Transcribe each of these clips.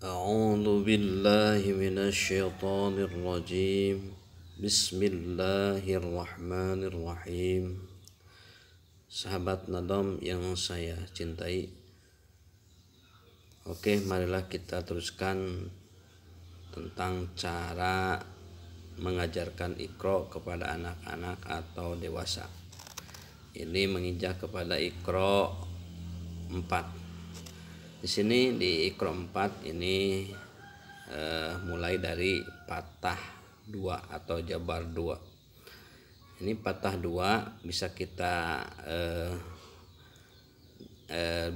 أعوذ بالله من الشيطان الرجيم بسم الله الرحمن الرحيم. Sahabat Nadom yang saya cintai, oke, marilah kita teruskan tentang cara mengajarkan Iqra kepada anak-anak atau dewasa. Ini menginjak kepada Iqra 4. Di sini di Iqra 4 ini mulai dari patah 2 atau jabar 2. Ini patah 2 bisa kita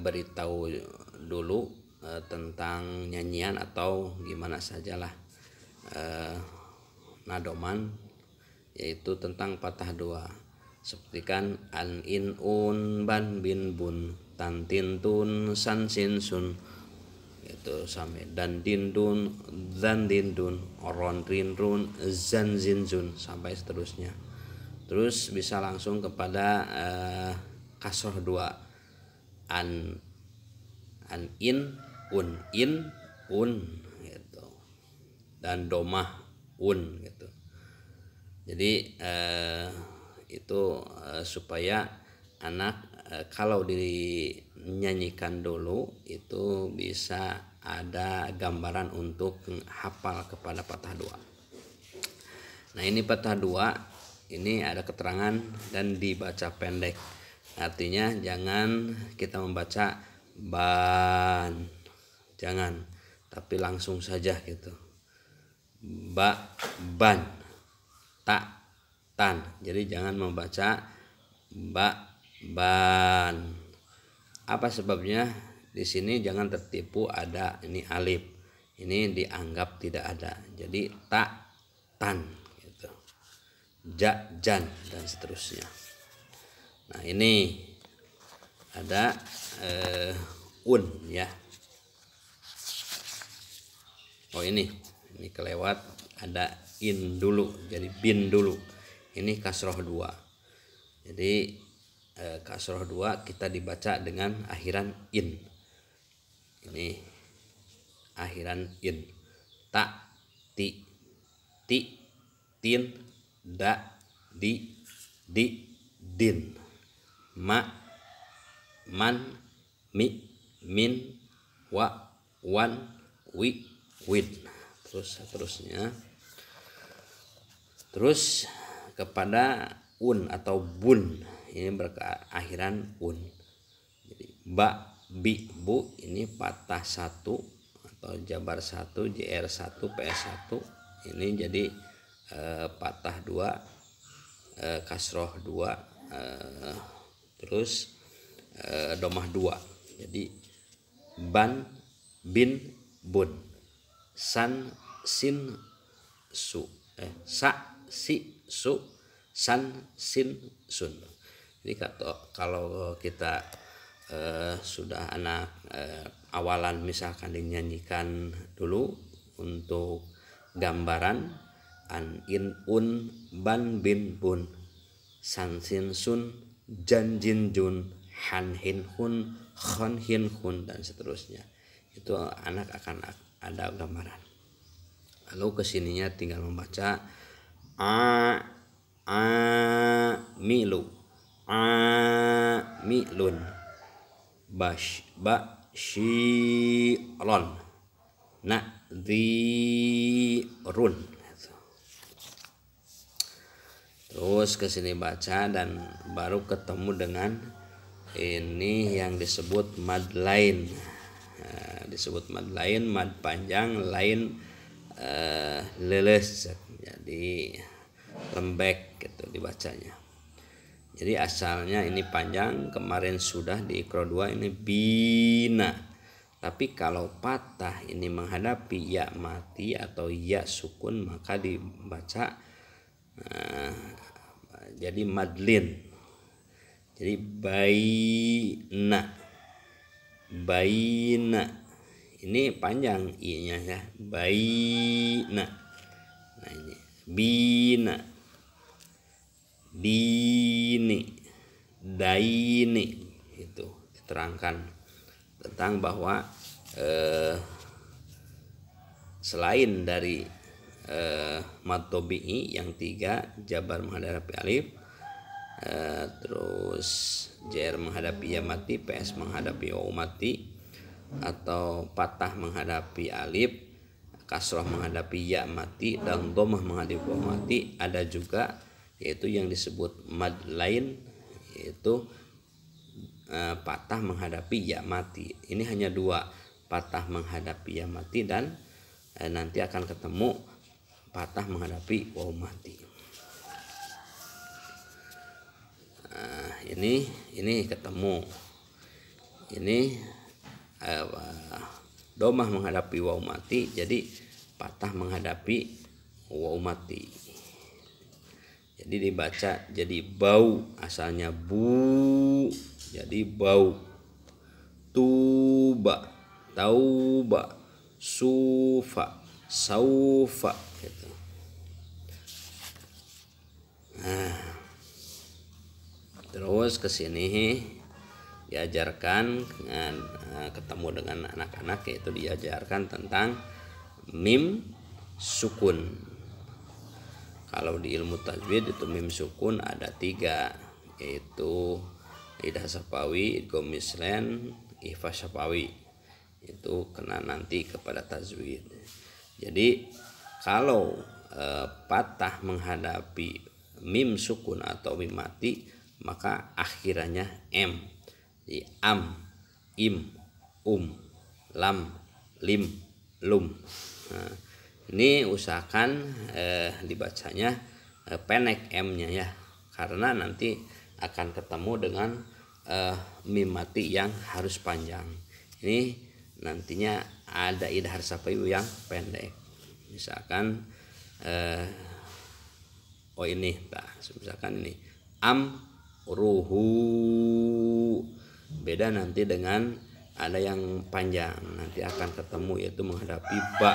beritahu dulu tentang nyanyian atau gimana sajalah nadoman, yaitu tentang patah 2. Seperti kan an in un ban bin bun tan tin tun san sin sun, itu sampai dan din dun zan din dun oron rin run zan zin zun sampai seterusnya. Terus bisa langsung kepada kasroh 2 an in un gitu, dan domah un gitu. Jadi itu supaya anak kalau dinyanyikan dulu itu bisa ada gambaran untuk hafal kepada patah 2. Nah, ini patah 2 ini ada keterangan dan dibaca pendek. Artinya jangan kita membaca ban, jangan, tapi langsung saja gitu. Ban, tak, tan. Jadi jangan membaca ban. Apa sebabnya? Di sini jangan tertipu ada ini alif. Ini dianggap tidak ada. Jadi tak, tan gitu. Jan dan seterusnya. Nah, ini ada un ya. Oh, ini kelewat, ada in dulu, jadi bin dulu. Ini kasroh 2. Jadi kasroh 2 kita dibaca dengan akhiran in. Ini akhiran in. Ta, ti, tin, da, di, din. Ma, man, mi, min, wa, wan, wi, wid. Terusnya. Terus kepada un atau bun, ini berakhiran un. Jadi ba, bi, bu ini patah 1 atau jabar 1, jr 1, ps 1. Ini jadi patah 2, kasroh 2, terus domah 2. Jadi ban, bin, bun, san, sin, su, sa, si, su, san, sin, sun. Jadi kalau kita sudah anak awalan misalkan dinyanyikan dulu untuk gambaran an in un ban bin bun san sin sun jan jin jun han hin hun khon hin hun dan seterusnya, itu anak akan ada gambaran. Lalu kesininya tinggal membaca milu, milun, basyiron, nadhirun. Terus kesini baca dan baru ketemu dengan ini yang disebut mad lain. Disebut mad lain, mad panjang, lain leles, jadi lembek gitu dibacanya. Jadi asalnya ini panjang, kemarin sudah di Iqra 2 ini bina. Tapi kalau patah ini menghadapi ya mati atau ya sukun, maka dibaca jadi madlin. Jadi baina. Ini panjang i-nya ya. Baina. Nah, ini bina, dini, daini. Itu diterangkan tentang bahwa selain dari mad tabi'i yang 3 jabar menghadapi alif, terus JR menghadapi ya mati, PS menghadapi waw mati, atau patah menghadapi alif, kasroh menghadapi ya mati, dan dhammah menghadapi waw mati. Ada juga yaitu yang disebut mad lain, yaitu patah menghadapi ya mati. Ini hanya 2, patah menghadapi ya mati dan nanti akan ketemu patah menghadapi waw mati. Ini ketemu. Ini dhammah menghadapi waw mati, jadi patah menghadapi waw mati. Jadi dibaca jadi bau, asalnya bu, jadi bau. Tuba, tauba, sufa, saufa gitu. Terus ke sini diajarkan ketemu dengan anak-anak, yaitu diajarkan tentang mim sukun. Kalau di ilmu tajwid itu mim sukun ada 3, yaitu idgham syafawi, idgham mislen, ikhfa syafawi. Itu kena nanti kepada tajwid. Jadi kalau patah menghadapi mim sukun atau mim mati, maka akhirannya m. Jadi am, im, lam, lim, lum. Nah, ini usahakan dibacanya pendek m-nya ya, karena nanti akan ketemu dengan mim mati yang harus panjang. Ini nantinya ada idgham syafawi yang pendek. Misalkan misalkan ini am ruhu, beda nanti dengan ada yang panjang, nanti akan ketemu yaitu menghadapi ba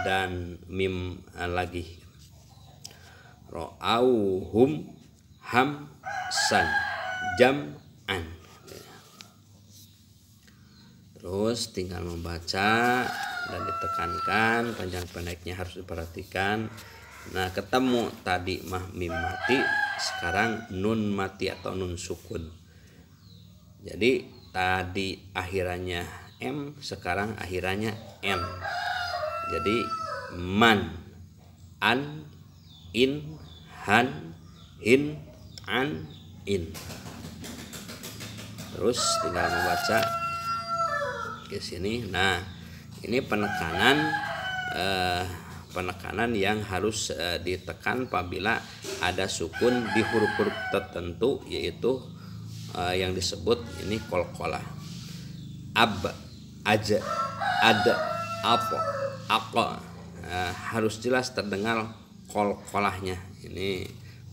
dan mim lagi. Ro'auhum hamsan jam'an. Terus tinggal membaca dan ditekankan, panjang pendeknya harus diperhatikan. Nah, ketemu tadi mim mati, sekarang nun mati atau nun sukun. Jadi tadi akhirannya m, sekarang akhirannya n. Jadi man, an, in, han, hin, an, in. Terus tinggal membaca ke sini. Nah, ini penekanan yang harus ditekan apabila ada sukun di huruf-huruf tertentu, yaitu yang disebut ini qalqalah. Ab, aja, ada, apa, aqa. Harus jelas terdengar qalqalahnya. Ini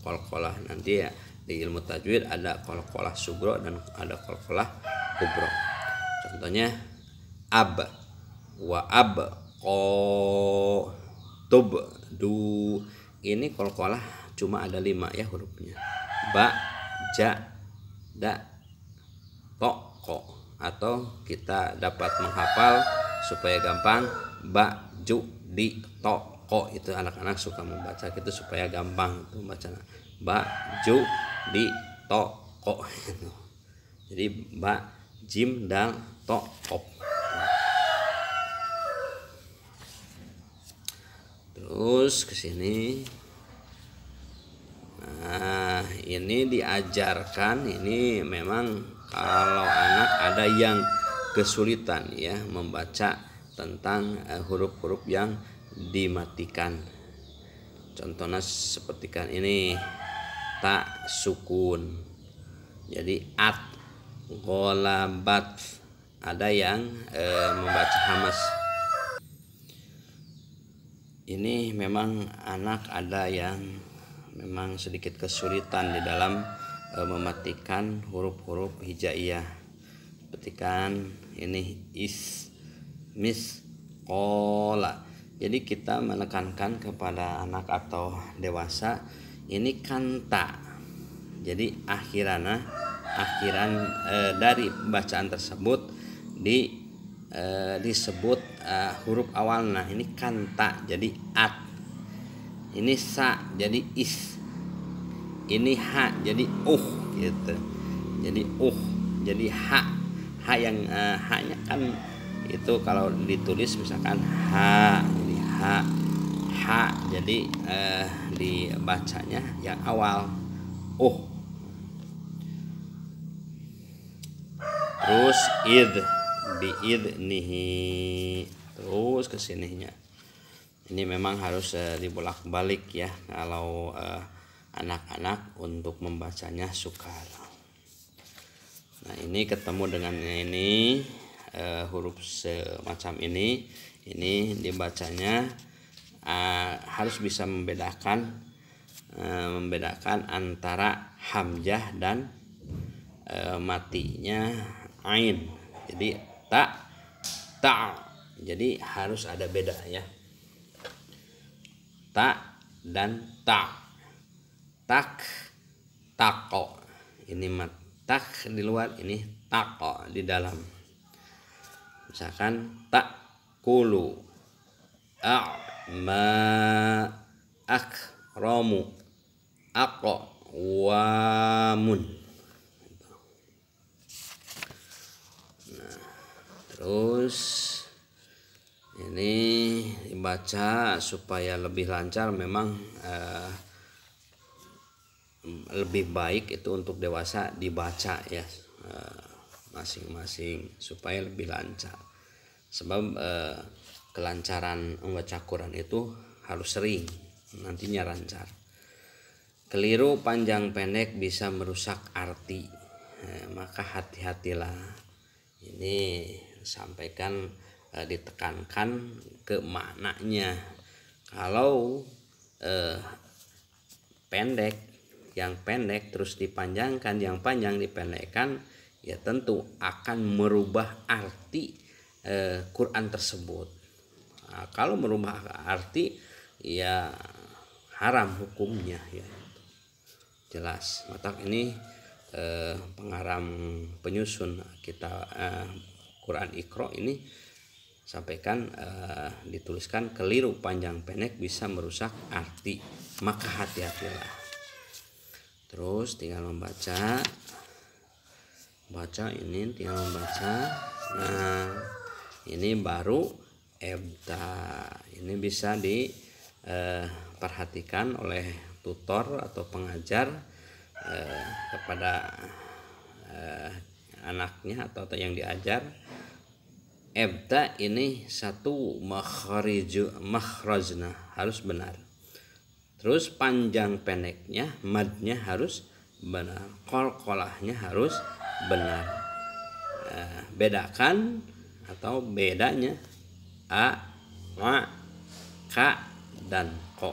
qalqalah. Nanti ya di ilmu tajwid ada qalqalah sugro dan ada qalqalah kubro. Contohnya ab, wa ab, tub, du. Ini qalqalah cuma ada 5 ya hurufnya. Ba, ja, da, to, ko. Atau kita dapat menghafal supaya gampang, ba, ju, di, to, ko. Itu anak-anak suka membaca gitu supaya gampang itu membacanya. Ba, ju, di, to, ko. Jadi ba, jim, dal, to, kop. Terus ke sini. Nah, ini diajarkan, ini memang kalau anak ada yang kesulitan ya membaca tentang huruf-huruf yang dimatikan. Contohnya seperti kan ini tak sukun. Jadi at, golabat. Ada yang membaca hamas. Ini memang anak ada yang memang sedikit kesulitan di dalam mematikan huruf-huruf hijaiyah. Petikan ini is, mis, kola. Jadi kita menekankan kepada anak atau dewasa ini kanta. Jadi akhiran dari bacaan tersebut di disebut huruf awal. Nah ini kan ta jadi at, ini sa jadi is, ini ha jadi gitu. Jadi jadi ha yang ha-nya kan itu kalau ditulis misalkan ha, jadi ha jadi dibacanya yang awal terus biidnihi terus kesininya. Ini memang harus dibolak-balik ya kalau anak-anak untuk membacanya sukar. Nah ini ketemu dengan ini huruf semacam ini dibacanya harus bisa membedakan antara hamzah dan matinya ain. Jadi ta, jadi harus ada beda ya, ta dan ta. Tak, tako, ini tak di luar, ini tako di dalam. Misalkan tak kulu, ma akramu, aqwamun. Nah, terus ini dibaca supaya lebih lancar. Memang lebih baik itu untuk dewasa dibaca ya masing-masing supaya lebih lancar. Sebab kelancaran membaca Quran itu harus sering, nantinya lancar. Keliru panjang pendek bisa merusak arti, maka hati-hatilah. Ini sampaikan ditekankan ke maknanya. Kalau yang pendek terus dipanjangkan, yang panjang dipendekkan, ya tentu akan merubah arti Quran tersebut. Nah, kalau merubah arti ya haram hukumnya ya. Jelas. Maka ini pengarang penyusun kita Quran Iqra ini sampaikan dituliskan keliru panjang pendek bisa merusak arti, maka hati-hatilah. Terus tinggal membaca ini tinggal membaca. Nah ini baru ebda. Ini bisa diperhatikan oleh tutor atau pengajar kepada anaknya atau yang diajar. Ebda ini satu makhrajna harus benar. Terus panjang pendeknya, madnya harus benar, qalqalahnya harus benar. Bedakan atau bedanya a, ma, ka, dan ko.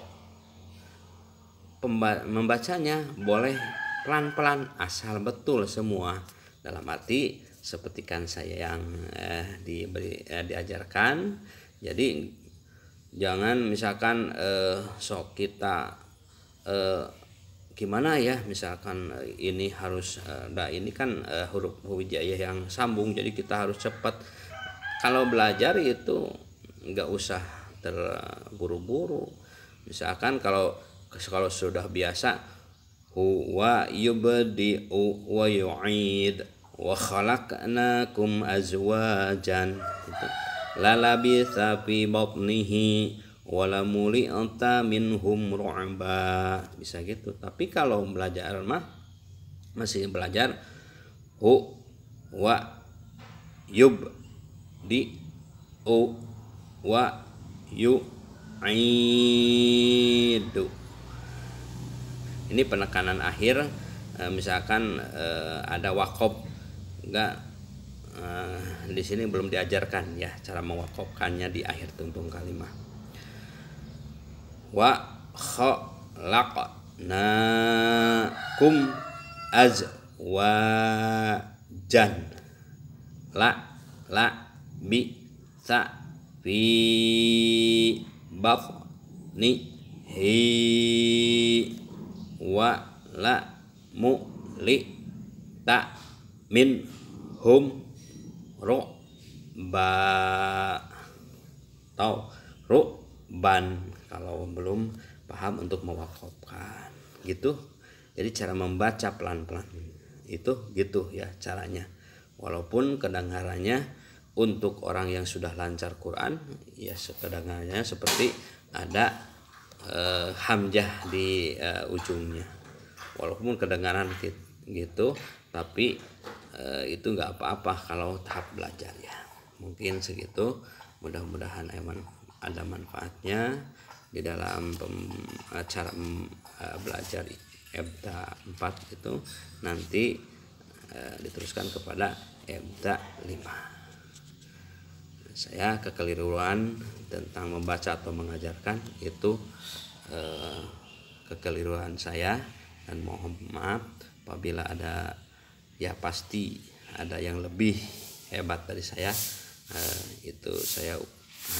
Membacanya boleh pelan-pelan asal betul semua. Dalam arti seperti kan saya yang diajarkan. Jadi jangan misalkan sok kita gimana ya, misalkan ini harus ini kan huruf hijaiyah yang sambung, jadi kita harus cepat. Kalau belajar itu nggak usah terburu-buru. Misalkan kalau sudah biasa huwa yubdi'u wa yu'id wa khalaqnakum azwajan gitu. Lalabitha fi batnihi wala muli'ta minhum ru'ba, bisa gitu. Tapi kalau belajar masih belajar hu wa yub di u wa yu idu, ini penekanan akhir. Misalkan ada wakob enggak, di sini belum diajarkan ya cara mewakofkannya di akhir tuntung kalimat. Wa khalaqnakum azwajan la bi sa fi batni hi wa la mu li ta min hum ro atau ruban kalau belum paham untuk mewakafkan gitu. Jadi cara membaca pelan-pelan itu gitu ya caranya. Walaupun kedengarannya untuk orang yang sudah lancar Quran ya kedengarannya seperti ada hamzah di ujungnya. Walaupun kedengaran gitu, tapi itu nggak apa-apa kalau tahap belajar ya. Mungkin segitu. Mudah-mudahan ada manfaatnya di dalam cara belajar EBTA 4 itu nanti diteruskan kepada EBTA 5. Saya kekeliruan tentang membaca atau mengajarkan itu kekeliruan saya, dan mohon maaf apabila ada, ya pasti ada yang lebih hebat dari saya. Itu saya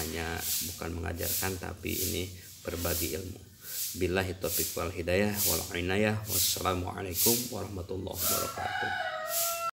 hanya bukan mengajarkan tapi ini berbagi ilmu. Billahi taufiq wal hidayah wal inayah. Wassalamualaikum warahmatullahi wabarakatuh.